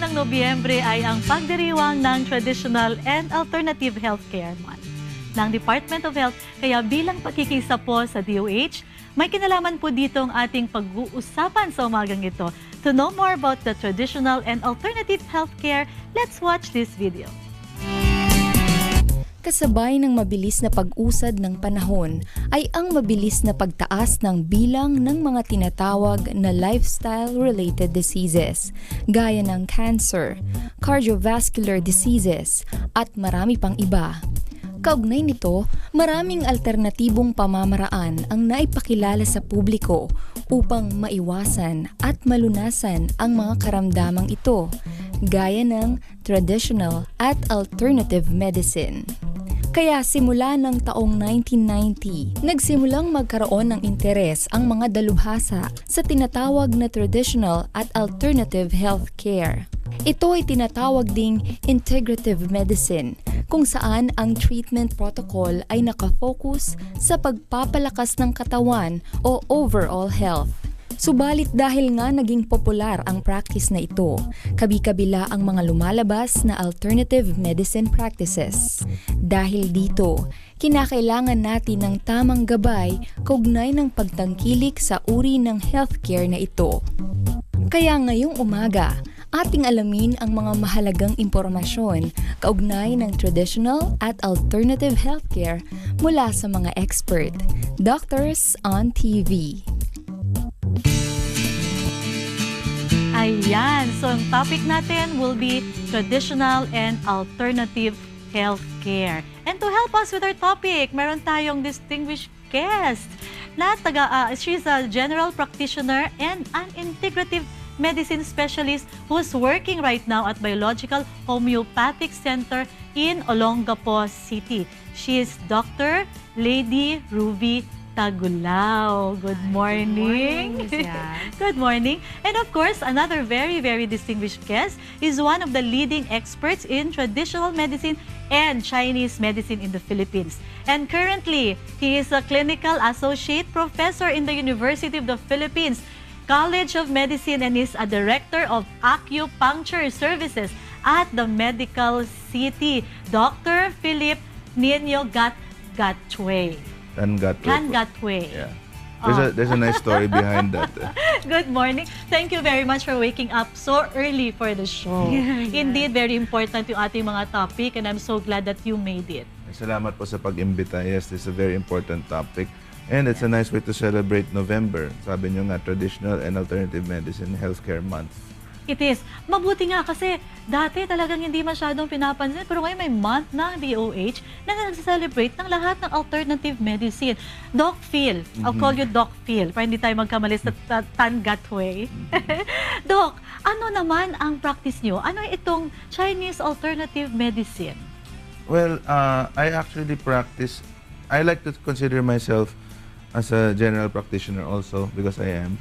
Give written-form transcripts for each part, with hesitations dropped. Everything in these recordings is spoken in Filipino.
ng Nobyembre ay ang pagdiriwang ng Traditional and Alternative Healthcare Month ng Department of Health. Kaya bilang pagkikisa po sa DOH, may kinalaman po dito ang ating pag-uusapan sa umagang ito. To know more about the traditional and alternative healthcare, let's watch this video. Kasabay ng mabilis na pag-usad ng panahon ay ang mabilis na pagtaas ng bilang ng mga tinatawag na lifestyle-related diseases, gaya ng cancer, cardiovascular diseases, at marami pang iba. Kaugnay nito, maraming alternatibong pamamaraan ang naipakilala sa publiko upang maiwasan at malunasan ang mga karamdamang ito, gaya ng traditional at alternative medicine. Kaya simula ng taong 1990, nagsimulang magkaroon ng interes ang mga dalubhasa sa tinatawag na traditional at alternative healthcare. Ito ay tinatawag ding integrative medicine, kung saan ang treatment protocol ay nakafocus sa pagpapalakas ng katawan o overall health. Subalit dahil nga naging popular ang practice na ito, kabi-kabila ang mga lumalabas na alternative medicine practices. Dahil dito, kinakailangan natin ng tamang gabay kaugnay ng pagtangkilik sa uri ng healthcare na ito. Kaya ngayong umaga, ating alamin ang mga mahalagang impormasyon kaugnay ng traditional at alternative healthcare mula sa mga expert, Doctors on TV. Ayan, so ang topic natin will be traditional and alternative healthcare. And to help us with our topic, meron tayong distinguished guest na she's a general practitioner and an integrative medicine specialist who's working right now at Biological Homeopathic Center in Olongapo City. She is Dr. Lady Ruby Tagulao. Good morning. Good morning. And of course, another very, very distinguished guest is one of the leading experts in traditional medicine and Chinese medicine in the Philippines. And currently, he is a clinical associate professor in the University of the Philippines College of Medicine and is a director of acupuncture services at the Medical City. Dr. Philip Nino Gatgatway. Gatgatway. Yeah. There's a nice story behind that. Good morning. Thank you very much for waking up so early for the show. Indeed, very important yung ating mga topic and I'm so glad that you made it. Salamat po sa pag-imbita. Yes, this is a very important topic. And it's a nice way to celebrate November. Sabi nyo nga, Traditional and Alternative Medicine Healthcare Month. It is. Mabuti nga kasi dati talagang hindi masyadong pinapansin pero ngayon may month na DOH na nag-celebrate ng lahat ng alternative medicine. Doc Phil, I'll call you Doc Phil para hindi tayo magkamalis sa Tangatway. Doc, ano naman ang practice nyo? Ano itong Chinese alternative medicine? Well, I actually practice, I like to consider myself as a general practitioner also because I am.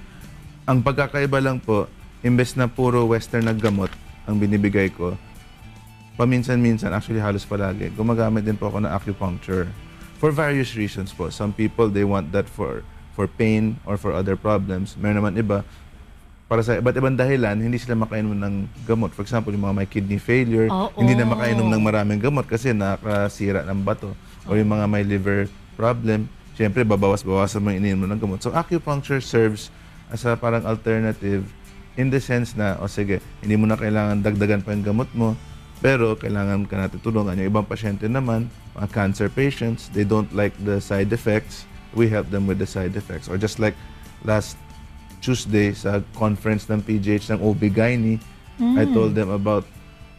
Ang pagkakaiba lang po, imbes na puro western na gamot ang binibigay ko, paminsan-minsan, actually halos palagi, gumagamit din po ako ng acupuncture. For various reasons po. Some people, they want that for pain or for other problems. Meron naman iba, para sa iba't ibang dahilan, hindi sila makainom ng gamot. For example, yung mga may kidney failure, hindi na makainom ng maraming gamot kasi nakasira ng bato. O yung mga may liver problem, syempre babawas-bawasan mo yung ininom ng gamot. So acupuncture serves as a parang alternative in the sense na, sige, hindi mo na kailangan dagdagan pa yung gamot mo, pero kailangan ka natin tulungan. Yung ibang pasyente naman, mga cancer patients, they don't like the side effects. We help them with the side effects. Or just like last Tuesday sa conference ng PGH ng OB-GYN, I told them about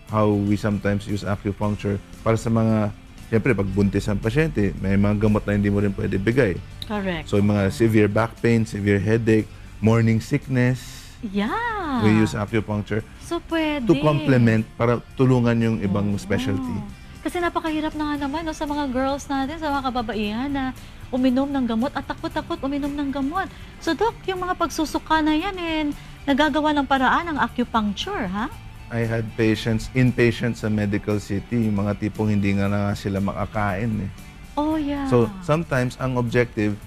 how we sometimes use acupuncture para sa mga, siyempre, pag buntis ang pasyente, may mga gamot na hindi mo rin pwede bigay. Correct. So, yung mga severe back pain, severe headache, morning sickness, yeah, we use acupuncture so pwede to complement para tulungan yung ibang specialty. Kasi napakahirap na nga naman no, sa mga girls natin, sa mga kababaihan na uminom ng gamot at takot-takot uminom ng gamot. So Doc, yung mga pagsusuka na yan, nagagawa ng paraan ng acupuncture, ha? I had inpatients sa Medical City, yung mga tipong hindi nga sila makakain. Oh yeah. So sometimes ang objective,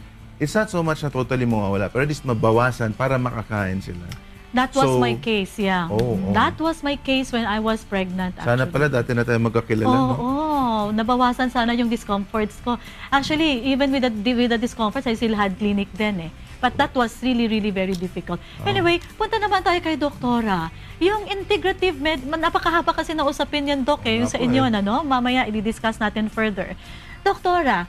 it's not so much na totally mawawala, pero at least mabawasan para makakain sila. That was So, my case, yeah. Oh, oh. That was my case when I was pregnant, actually. Sana pala dati na tayo magkakilala, Oo, no? nabawasan sana yung discomforts ko. Actually, even with the discomforts, I still had clinic then eh. But that was really, really very difficult. Anyway, punta naman tayo kay Doktora. Yung integrative napakahaba kasi na usapin yan, Dok, yung sa inyo, ano? Mamaya, i-discuss natin further. Doktora,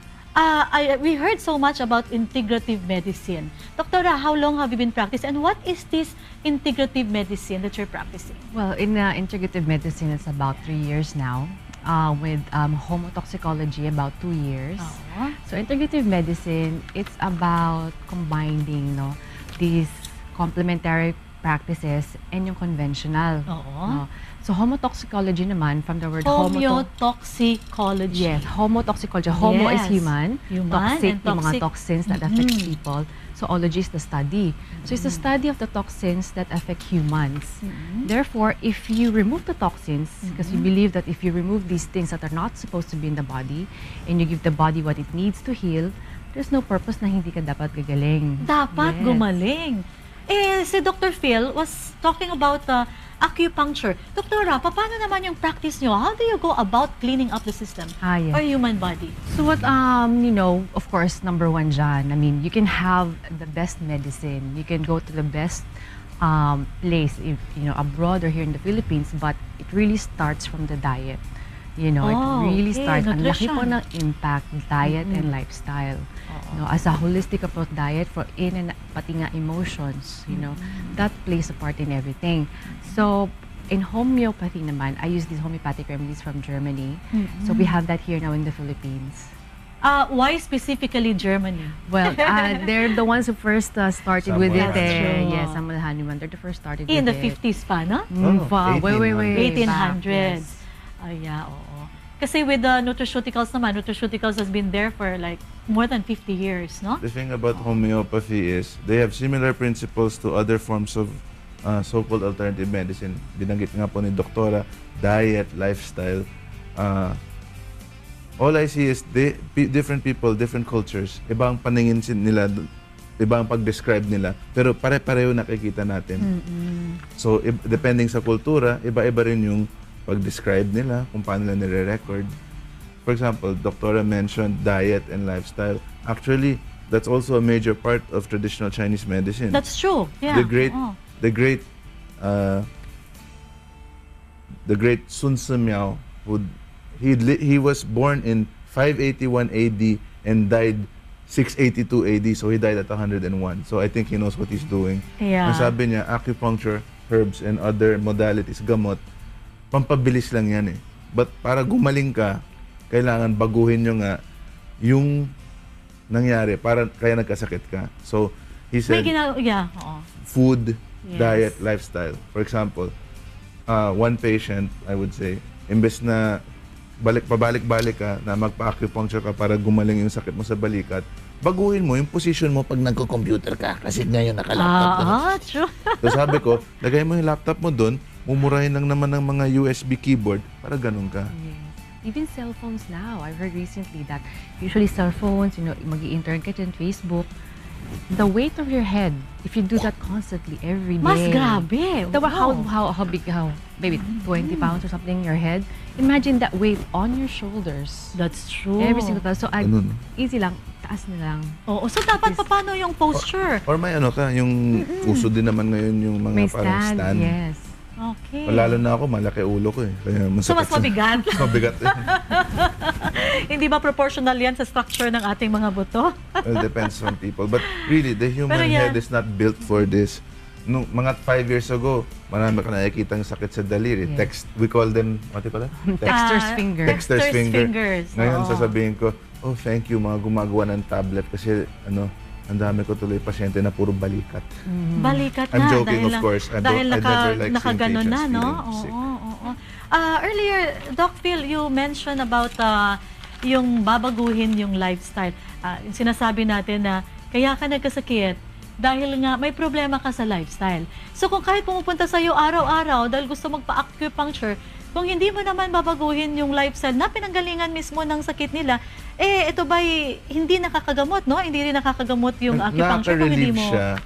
we heard so much about integrative medicine. Doktora, how long have you been practicing? And what is this integrative medicine that you're practicing? Well, in integrative medicine, it's about 3 years now. With homotoxicology, about 2 years. Oo. So integrative medicine, it's about combining these complementary practices and yung conventional. Oo. No? So homotoxicology naman, from the word Homeotoxicology. Yes, homotoxicology. Homo is Yes. human, Human toxic, and yung mga toxic. toxins that affect people. So ology is the study. So it's the study of the toxins that affect humans. Therefore, if you remove the toxins, because we believe that if you remove these things that are not supposed to be in the body, and you give the body what it needs to heal, there's no purpose na hindi ka dapat gagaling. Dapat Yes. gumaling. Si Dr. Phil was talking about acupuncture. Doktora, paano naman yung practice nyo? How do you go about cleaning up the system Yes. or human body? So what, of course, number one dyan, I mean, you can have the best medicine. You can go to the best place, if, abroad or here in the Philippines, but it really starts from the diet. It really okay, starts. Ang laki nutrition. po ng impact, diet and lifestyle. As a holistic approach diet for in and pati nga emotions, that plays a part in everything. So, in homeopathy naman, I use these homeopathic remedies from Germany. So we have that here now in the Philippines. Why specifically Germany? Well, they're the ones who first started with Samuel it. Hahnemann. Yes, Samuel Hahnemann. They're the first started In the with it. 50s pa, no? Wow, wait. 1800s. Yes. Yeah, oo. Kasi with the nutraceuticals naman, nutraceuticals has been there for like more than 50 years, no? The thing about homeopathy is they have similar principles to other forms of so-called alternative medicine. Binanggit nga po ni Doktora, diet, lifestyle. All I see is different people, different cultures, iba ang paningin nila, iba ang pag-describe nila, pero pare-pareho nakikita natin. So, depending sa kultura, iba-iba rin yung pag-describe nila, kung paano nila nire-record. For example, Doktora mentioned diet and lifestyle. Actually, that's also a major part of traditional Chinese medicine. That's true. Yeah. The great Sun Simiao, he was born in 581 AD and died 682 AD, so he died at 101. So I think he knows what he's doing. Yeah. Ang sabi niya, acupuncture, herbs, and other modalities, gamot, pampabilis lang yan eh. But para gumaling ka, kailangan baguhin nyo nga yung nangyari, kaya nagkasakit ka. So, he said, food, Yes. diet, lifestyle. For example, one patient, I would say, imbes na pabalik-balik ka na magpa-acupuncture ka para gumaling yung sakit mo sa balikat, baguhin mo yung position mo pag nagko-computer ka kasi ngayon naka-laptop ka. True. So sabi ko, lagay mo yung laptop mo doon, mumurahin lang naman ng mga USB keyboard para ganun ka. Yes. Even cell phones now. I've heard recently that usually cell phones, mag-i-intern ka dyan, Facebook, the weight of your head, if you do that constantly every day. Mas grabe. Diba, how big, maybe 20 pounds or something in your head? Imagine that weight on your shoulders. That's true. Every single time. So, Ganun. easy lang. Taas na lang. Oo. So, dapat paano yung posture? Or may yung uso din naman ngayon yung mga May parang stand. Yes. Okay. Lalo na ako, malaki ulo ko eh. Kaya So, mas mabigat? mabigat eh. Hindi ba proportional yan sa structure ng ating mga buto? Well, depends on people. But really, the human Pero yeah. head is not built for this. Nung mga 5 years ago, marami ka nakikita ng sakit sa daliri. Yeah. We call them, what do you call that? Dexter's finger. Dexter's finger. fingers. Ngayon, Oo. sasabihin ko, oh, thank you, mga gumagawa ng tablet kasi, ang dami ko tuloy pasyente na puro balikat. Balikat na. I'm joking, dahil of course. I dahil never like seeing nakaganon na, patients no? feeling sick. Oo. Earlier, Doc Phil, you mentioned about yung babaguhin yung lifestyle. Sinasabi natin na kaya ka nagkasakit dahil nga may problema ka sa lifestyle. So kung kahit pumupunta sa'yo araw-araw dahil gusto magpa-acupuncture, kung hindi mo naman babaguhin yung lifestyle na pinanggalingan mismo ng sakit nila, ito ba'y hindi nakakagamot, no? Hindi rin nakakagamot yung acupuncture kung hindi Nakaka-relieve mo... siya.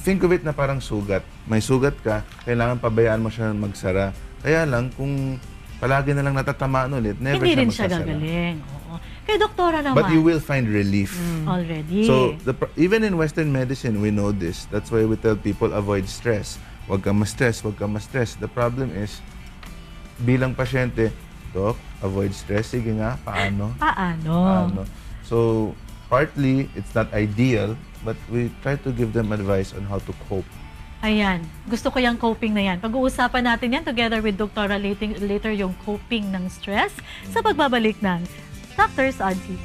think of it na parang sugat. May sugat ka, kailangan pabayaan mo siya magsara. Kaya lang, kung palagi na lang natatamaan ulit, never Hindi siya rin siya magsasara. gagaling. Oo. Kay doktora naman. But you will find relief. Already. So, even in Western medicine, we know this. That's why we tell people avoid stress. Huwag kang ma-stress, huwag kang ma-stress. The problem is, bilang pasyente, Doc, avoid stress. Sige nga, paano? Paano? So, partly, it's not ideal, but we try to give them advice on how to cope. Ayan. Gusto ko yung coping na yan. Pag-uusapan natin yan together with Dr. later yung coping ng stress sa pagbabalik ng Doctor's Odd Seat.